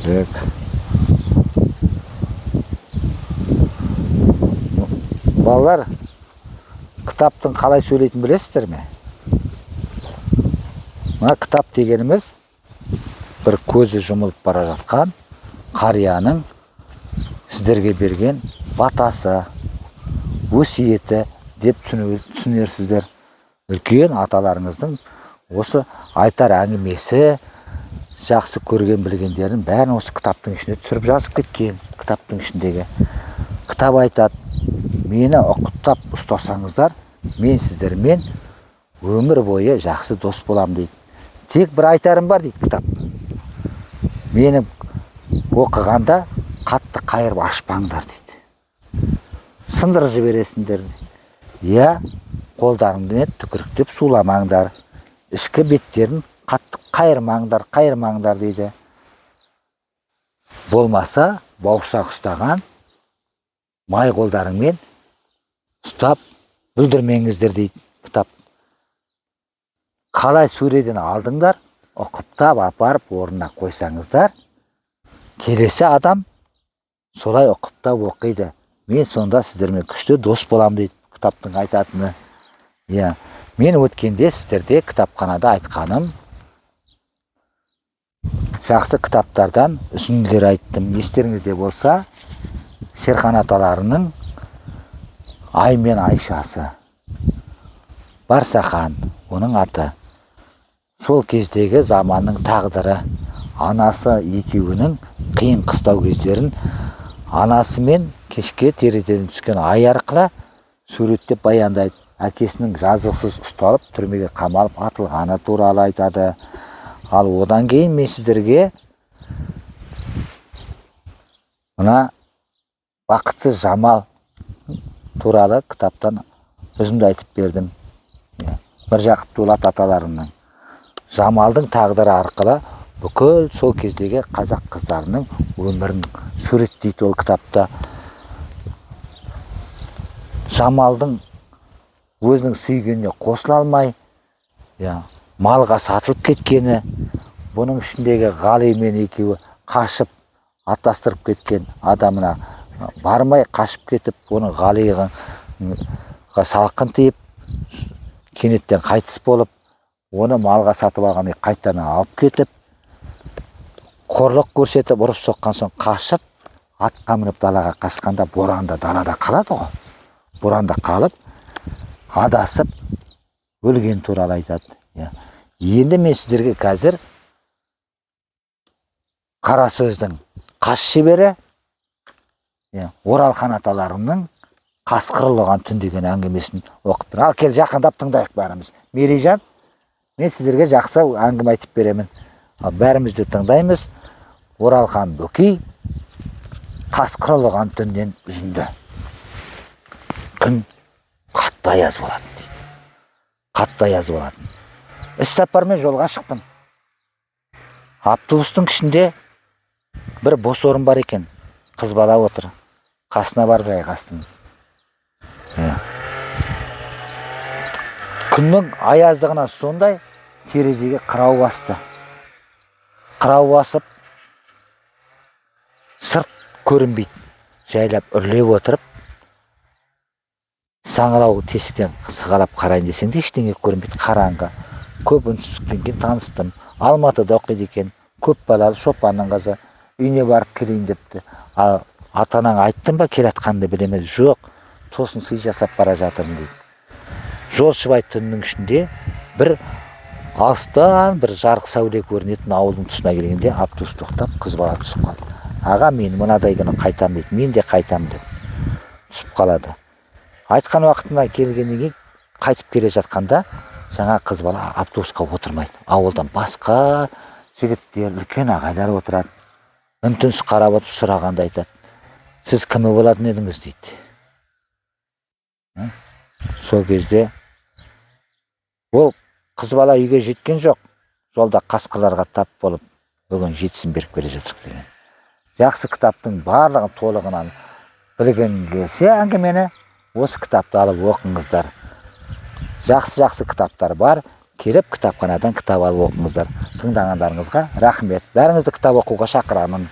Так. Балалар, кітаптың қалай сөйлейтін білесіздер ме? Мына кітап дегеніміз бір көзі жұмылып бара жатқан қарияның сіздерге берген батасы, өсиеті деп түсінерсіздер. Үлкен аталарыңыздың осы айтар әңгімесі, жақсы көрген білгендерін бәрін осы кітаптың ішіне түсіріп жазып кеткен. Кітаптың ішіндегі кітап айтады, мені ұқыптап ұстасаңыздар, мен сіздермен өмір бойы жақсы дос болам дейді. Тек бір айтарым бар дейді кітап. Мені оқығанда қатты қайырып ашпаңдар дейді. Сындырып жібересіңдер. Я қолдарыңмен түкіріктеп суламаңдар. Ішкі беттерін қатты қайырмаңдар дейді. Болмаса бауырсақ ұстаған май қолдарыңмен ұстап бүлдірмеңіздер дейді кітап. Қалай сөреден алдыңдар, ұқыптап апарып орнына қойсаңыздар, келесі адам солай ұқыптап оқиды. Мен сонда сіздермен күшті дос болам дейді кітаптың айтатыны. Мен өткенде сіздерде кітапханада айтқаным, жақсы кітаптардан үзінділер айттым. Естеріңізде болса, Шерхан аталарының Ай мен Айшасы, Барсахан, оның аты. Сол кездегі заманның тағдыры, анасы екеуінің қиын қыстау кездерін анасымен кешке терезеден түскен ай арқылы суреттеп баяндайды. Әкесінің жазықсыз ұсталып, түрмеге қамалып атылғаны туралы айтады. Ал одан кейін мен сіздерге мына бақытсыз Жамал туралы кітаптан үзінді айтып бердім. Міржақып Дулат аталарының Жамалдың тағдыры арқылы бүкіл сол кездегі қазақ қыздарының өмірін суреттейді ол кітапта. Жамалдың өзінің сүйгеніне қосыла алмай, малға сатылып кеткені, бұның ішіндегі Ғали мен екеуі қашып, аттастырып кеткен адамына бармай қашып кетіп, оның Ғалиға салқын тиіп, кенеттен қайтыс болып, оны малға сатып алған қайтадан алып кетіп, қорлық көрсетіп, ұрып соққан соң қашып, атқа мініп далаға қашқанда боранда далада қалады ғой. Боранда қалып, адасып, өлген туралы айтады. Енді мен сіздерге қазір қара сөздің қас шебері, Оралхан аталарының қасқыр ұлыған түн деген әңгімесін оқып беремін. Ал кел жақындап тыңдайық бәріміз. Мерейжан, мен сіздерге жақсы әңгіме айтып беремін. Бәрімізді тыңдаймыз. Оралхан Бөкей қасқыр ұлыған түннен үзінді. Күн қатты аяз болатын дейді. Қатты аяз болатын. Іс-сапармен жолға шықтым. Автобустың ішінде бір бос орын бар екен. Қыз бала отыр. Қасына барып жайғастым. Күннің аяздығына сондай терезеге қырау басты. Қырау басып, сырт көрінбейді. Жайлап үрлеп отырып, саңырау тесіктен сығалап қарайын десең де ештеңе көрінбейді, қараңғы. Көп үнсіздіктен кейін таныстым. Алматыда оқиды екен. Көп балалы шопанның қызы. Үйіне барып келейін депті. Атанаң айттың ба келатқанды білеміз? Жоқ, тосын сый жасап бара жатырмын дейді. Жолшыбай түннің ішінде бір алыстан бір жарық сәуле көрінетін ауылдың тұсына келгенде автобус тоқтап, қыз бала түсіп қалды. Аға, мен мынадай күні қайтам дейді. Мен де қайтам деп түсіп қалады. Айтқан уақытына келгеннен кейін қайтып келе жатқанда жаңа қыз бала автобусқа отырмайды. Ауылдан басқа жігіттер, үлкен ағайлар отырады. Үн-түнсіз қарап отырып сұрағанда айтады: сіз кімі болатын едіңіз дейді. Сол кезде ол қыз бала үйге жеткен жоқ. Жолда қасқырларға тап болып, бүгін жетісін беріп келе жатырық деген. Жақсы кітаптың барлығын толығынан білген келсе әңгімені осы кітапты алып оқыңыздар. Жақсы кітаптар бар. Келіп кітапханадан кітап алып оқыңыздар. Тыңдағандарыңызға рахмет. Бәріңізді кітап оқуға шақырамын.